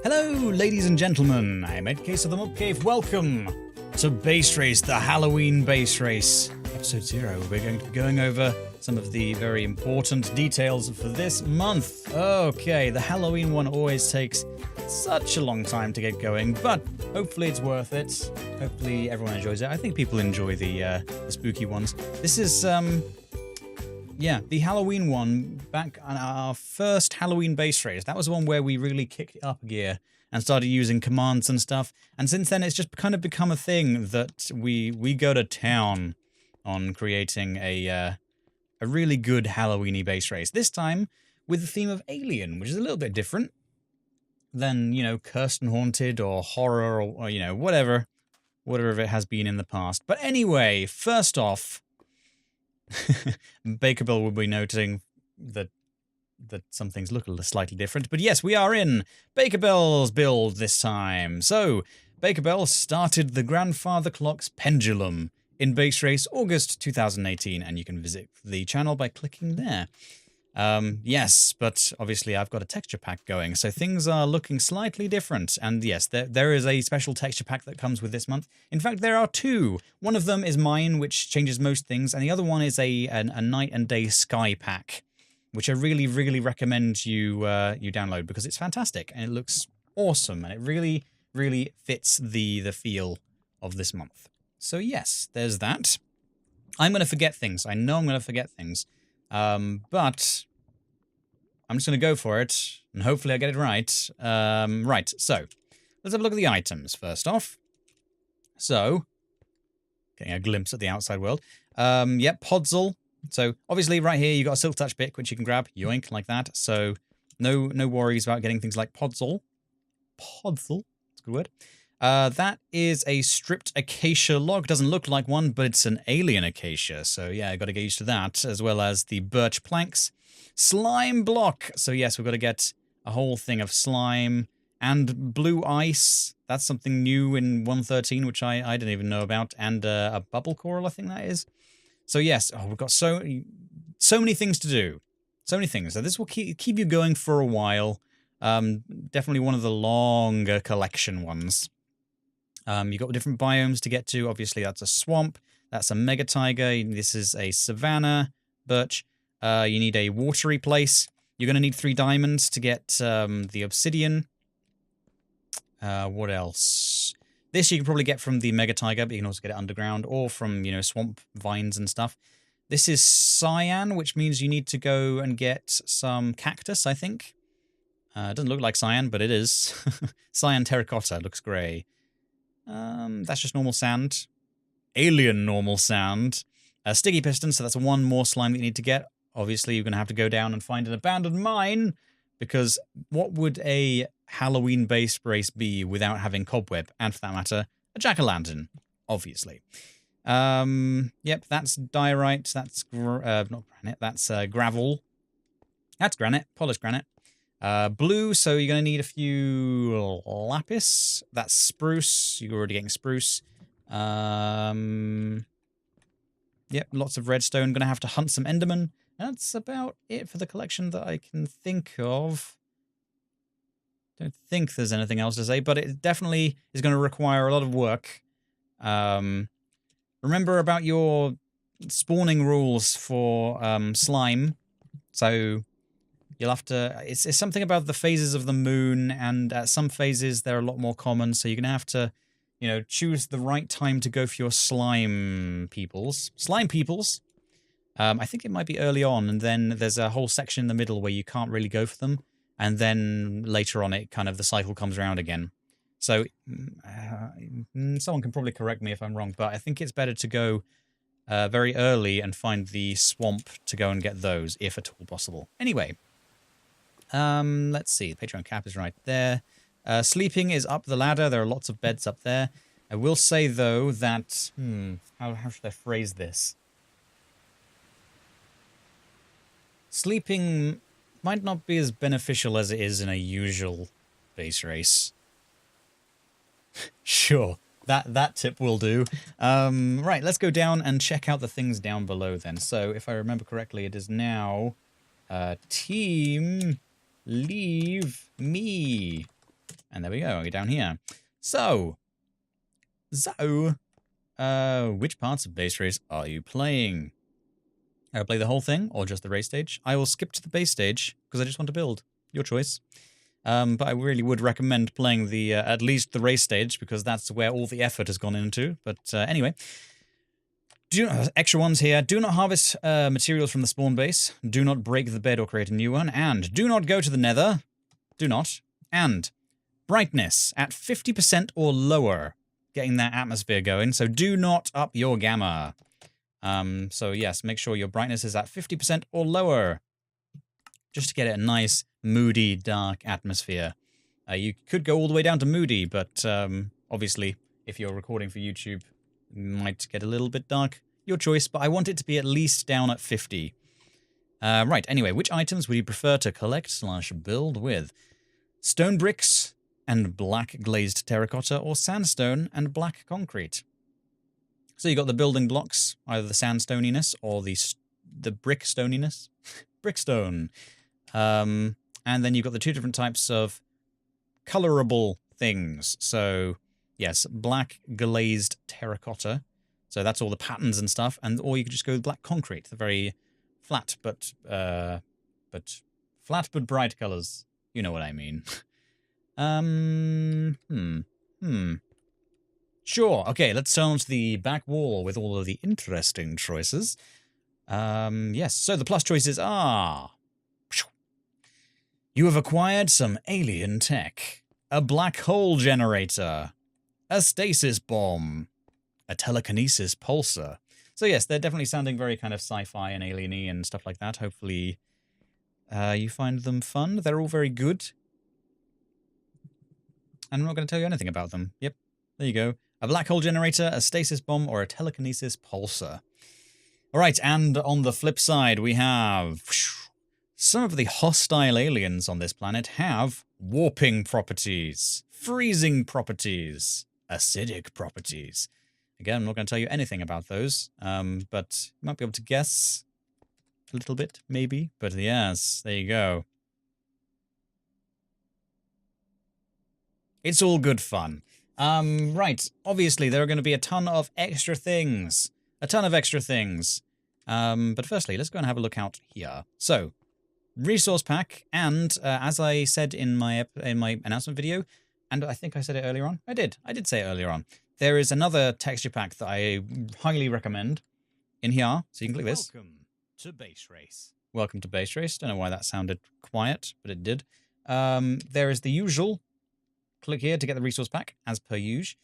Hello, ladies and gentlemen. I'm EddCase of the Mob Cave. Welcome to Base Race, the Halloween Base Race. Episode 0. We're going to be going over some of the very important details for this month. Okay, the Halloween one always takes such a long time to get going, but hopefully it's worth it. Hopefully everyone enjoys it. I think people enjoy the spooky ones. This is, yeah, the Halloween one, back on our first Halloween base race. That was the one where we really kicked it up a gear and started using commands and stuff. And since then, it's just kind of become a thing that we go to town on creating a really good Halloweeny base race. This time with the theme of Alien, which is a little bit different than, you know, Cursed and Haunted or horror or you know, whatever it has been in the past. But anyway, first off, Baker Bill will be noting that some things look a little slightly different. But yes, we are in Baker Bell's build this time. So, Baker Bell started the Grandfather Clock's Pendulum in Base Race August 2018, and you can visit the channel by clicking there. Yes, but obviously I've got a texture pack going, so things are looking slightly different. And yes, there is a special texture pack that comes with this month. In fact, there are two. One of them is mine, which changes most things, and the other one is a night and day sky pack, which I really, really recommend you download because it's fantastic and it looks awesome and it really, really fits the feel of this month. So yes, there's that. I'm going to forget things. I know I'm going to forget things. But I'm just going to go for it, and hopefully I get it right. Right, so let's have a look at the items first off. So, getting a glimpse at the outside world. Yep, Podzol. So, obviously right here you got a Silk Touch pick, which you can grab, yoink, like that. So, no worries about getting things like Podzol. Podzol, that's a good word. That is a stripped acacia log. Doesn't look like one, but it's an alien acacia. So yeah, I got to get used to that, as well as the birch planks. Slime block. So yes, we've got to get a whole thing of slime and blue ice. That's something new in 1.13, which I didn't even know about. And a bubble coral, I think that is. So yes, we've got so many things to do. So many things. So this will keep you going for a while. Definitely one of the longer collection ones. You've got different biomes to get to. Obviously, that's a swamp. That's a mega taiga. This is a savanna birch. You need a watery place. You're going to need 3 diamonds to get the obsidian. What else? This you can probably get from the mega taiga, but you can also get it underground or from, you know, swamp vines and stuff. This is cyan, which means you need to go and get some cactus, I think. It doesn't look like cyan, but it is. Cyan terracotta. Looks grey. That's just normal sand. Alien normal sand. Sticky piston, so that's one more slime that you need to get. Obviously, you're going to have to go down and find an abandoned mine, because what would a Halloween base race be without having cobweb, and for that matter, a jack-o'-lantern, obviously. Yep, that's diorite, that's not granite, that's gravel. That's granite, polished granite. Blue, so you're going to need a few lapis. That's spruce. You're already getting spruce. Yep, lots of redstone. Going to have to hunt some endermen. That's about it for the collection that I can think of. Don't think there's anything else to say, but it definitely is going to require a lot of work. Remember about your spawning rules for slime. So you'll have to... It's something about the phases of the moon, and at some phases they're a lot more common, so you're going to have to, you know, choose the right time to go for your slime peoples. Slime peoples! I think it might be early on, and then there's a whole section in the middle where you can't really go for them, and then later on it kind of, the cycle comes around again. So, someone can probably correct me if I'm wrong, but I think it's better to go very early and find the swamp to go and get those, if at all possible. Anyway, let's see. The Patreon cap is right there. Sleeping is up the ladder. There are lots of beds up there. I will say, though, that... how should I phrase this? Sleeping might not be as beneficial as it is in a usual base race. Sure, that tip will do. Right, let's go down and check out the things down below then. So, if I remember correctly, it is now... Team... Leave me. And there we go, we're down here. So, which parts of Base Race are you playing? I'll play the whole thing, or just the race stage? I will skip to the base stage, because I just want to build. Your choice. But I really would recommend playing the at least the race stage, because that's where all the effort has gone into. But anyway, extra ones here. Do not harvest materials from the spawn base. Do not break the bed or create a new one. And do not go to the nether. Do not. And brightness at 50% or lower. Getting that atmosphere going. So do not up your gamma. So yes, make sure your brightness is at 50% or lower. Just to get it a nice, moody, dark atmosphere. You could go all the way down to moody, but obviously, if you're recording for YouTube, it might get a little bit dark. Your choice, but I want it to be at least down at 50. Right, anyway, which items would you prefer to collect/build with? Stone bricks and black glazed terracotta, or sandstone and black concrete? So you got the building blocks, either the sandstoniness or the brick stoniness. Brickstone. And then you've got the two different types of colorable things. So, yes, black glazed terracotta. So that's all the patterns and stuff. Or you could just go with black concrete, the very flat but bright colors. You know what I mean. Sure. Okay, let's turn on to the back wall with all of the interesting choices. Yes, so the plus choices are... You have acquired some alien tech, a black hole generator, a stasis bomb, a telekinesis pulsar. So yes, they're definitely sounding very kind of sci-fi and alien-y and stuff like that. Hopefully you find them fun. They're all very good. And I'm not going to tell you anything about them. Yep, there you go. A black hole generator, a stasis bomb, or a telekinesis pulsar. All right, and on the flip side, we have... Some of the hostile aliens on this planet have warping properties, freezing properties, acidic properties. Again, I'm not going to tell you anything about those, but you might be able to guess a little bit, maybe. But yes, there you go. It's all good fun. Right, obviously there are going to be a ton of extra things. But firstly, let's go and have a look out here. So, resource pack, and as I said in my announcement video, and I think I said it earlier on. I did say it earlier on. There is another texture pack that I highly recommend in here. So you can click this. Welcome to Base Race. Welcome to Base Race. Don't know why that sounded quiet, but it did. There is the usual. Click here to get the resource pack, as per usual.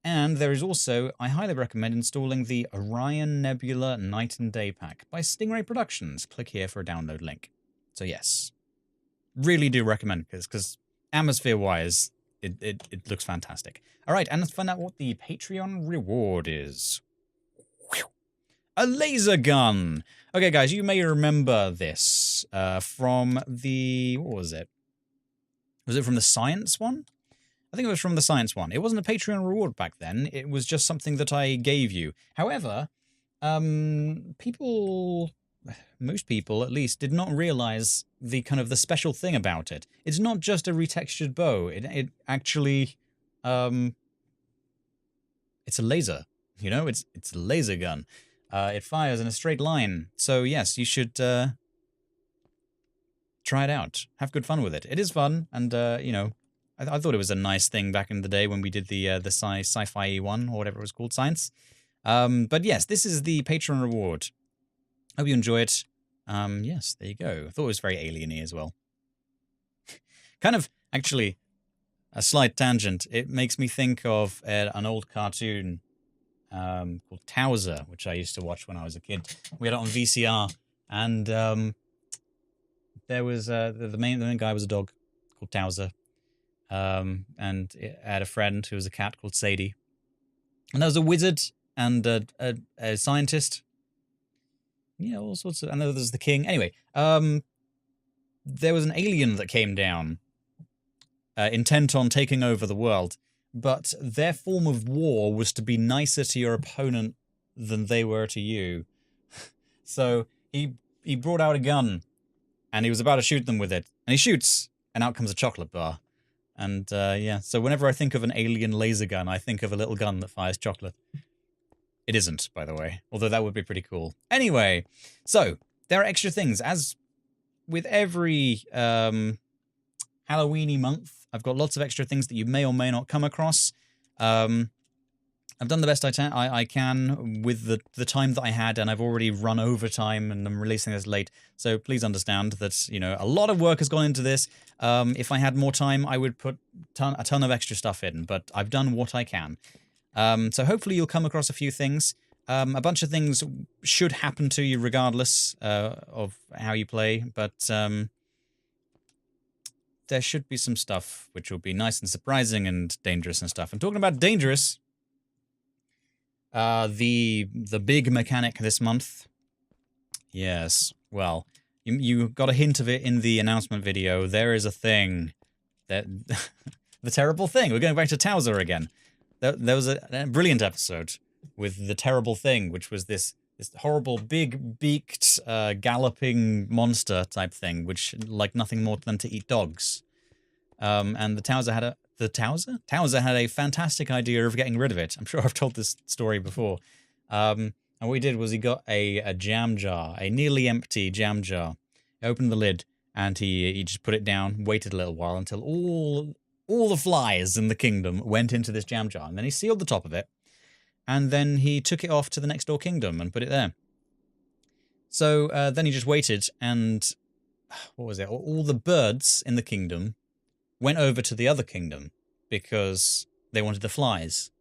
And there is also, I highly recommend installing the Orion Nebula Night and Day pack by Stingray Productions. Click here for a download link. So yes, really do recommend because atmosphere-wise, it looks fantastic. All right, and let's find out what the Patreon reward is. A laser gun. Okay, guys, you may remember this from the, what was it? Was it from the science one? I think it was from the science one. It wasn't a Patreon reward back then. It was just something that I gave you. However, most people at least, did not realize the kind of the special thing about it. It's not just a retextured bow. It actually, it's a laser. You know, it's a laser gun. It fires in a straight line. So yes, you should try it out. Have good fun with it. It is fun, and you know, I thought it was a nice thing back in the day when we did the sci-fi one or whatever it was called, science. But yes, this is the Patreon reward. Hope you enjoy it. Yes, there you go. I thought it was very alien-y as well. Kind of, actually, a slight tangent. It makes me think of an old cartoon called Towser, which I used to watch when I was a kid. We had it on VCR, and there was the main guy was a dog called Towser, and it had a friend who was a cat called Sadie, and there was a wizard and a scientist. Yeah, all sorts of... I know there's the king. Anyway, there was an alien that came down, intent on taking over the world, but their form of war was to be nicer to your opponent than they were to you. So he brought out a gun, and he was about to shoot them with it. And he shoots, and out comes a chocolate bar. And yeah, so whenever I think of an alien laser gun, I think of a little gun that fires chocolate. It isn't, by the way, although that would be pretty cool. Anyway, so there are extra things. As with every Halloweeny month, I've got lots of extra things that you may or may not come across. I've done the best I can with the time that I had, and I've already run over time, and I'm releasing this late. So please understand that, you know, a lot of work has gone into this. If I had more time, I would put a ton of extra stuff in, but I've done what I can. So hopefully you'll come across a few things. A bunch of things should happen to you regardless of how you play, but there should be some stuff which will be nice and surprising and dangerous and stuff. And talking about dangerous, the big mechanic this month. Yes, well, you got a hint of it in the announcement video. There is a thing that the terrible thing. We're going back to Towser again. There was a brilliant episode with the terrible thing, which was this horrible big beaked galloping monster type thing, which like nothing more than to eat dogs. And the Towser had Towser had a fantastic idea of getting rid of it. I'm sure I've told this story before. And what he did was he got a jam jar, a nearly empty jam jar. He opened the lid and he just put it down, waited a little while until all the flies in the kingdom went into this jam jar. And then he sealed the top of it. And then he took it off to the next door kingdom and put it there. So then he just waited and, what was it? All the birds in the kingdom went over to the other kingdom because they wanted the flies.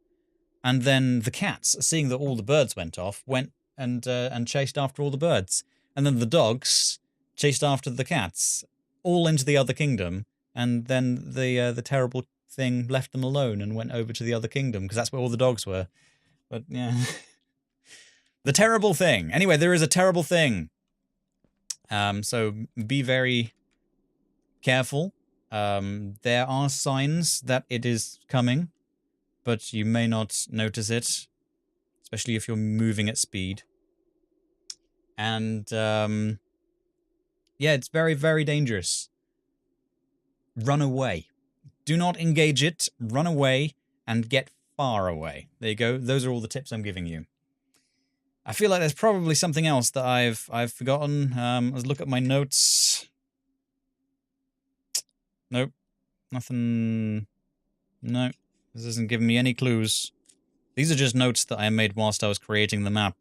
And then the cats, seeing that all the birds went off, went and chased after all the birds. And then the dogs chased after the cats, all into the other kingdom. And then the terrible thing left them alone and went over to the other kingdom because that's where all the dogs were. But yeah, the terrible thing. Anyway, there is a terrible thing. So be very careful. There are signs that it is coming, but you may not notice it, especially if you're moving at speed. And yeah, it's very, very dangerous. Run away. Do not engage it. Run away and get far away. There you go. Those are all the tips I'm giving you. I feel like there's probably something else that I've forgotten. Let's look at my notes. Nope. Nothing. No. This isn't giving me any clues. These are just notes that I made whilst I was creating the map.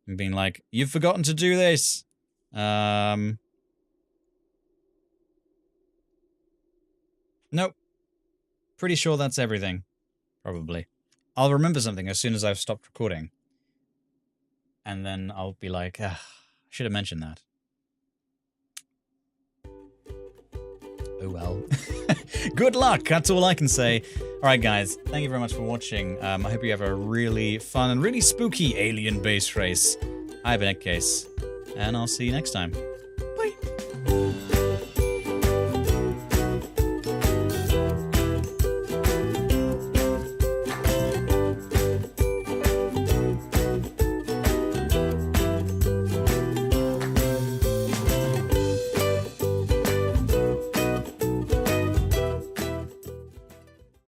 And being like, you've forgotten to do this. Nope. Pretty sure that's everything. Probably. I'll remember something as soon as I've stopped recording. And then I'll be like, I should have mentioned that. Oh well. Good luck, that's all I can say. Alright guys, thank you very much for watching. I hope you have a really fun and really spooky alien base race. I've been EddCase, and I'll see you next time.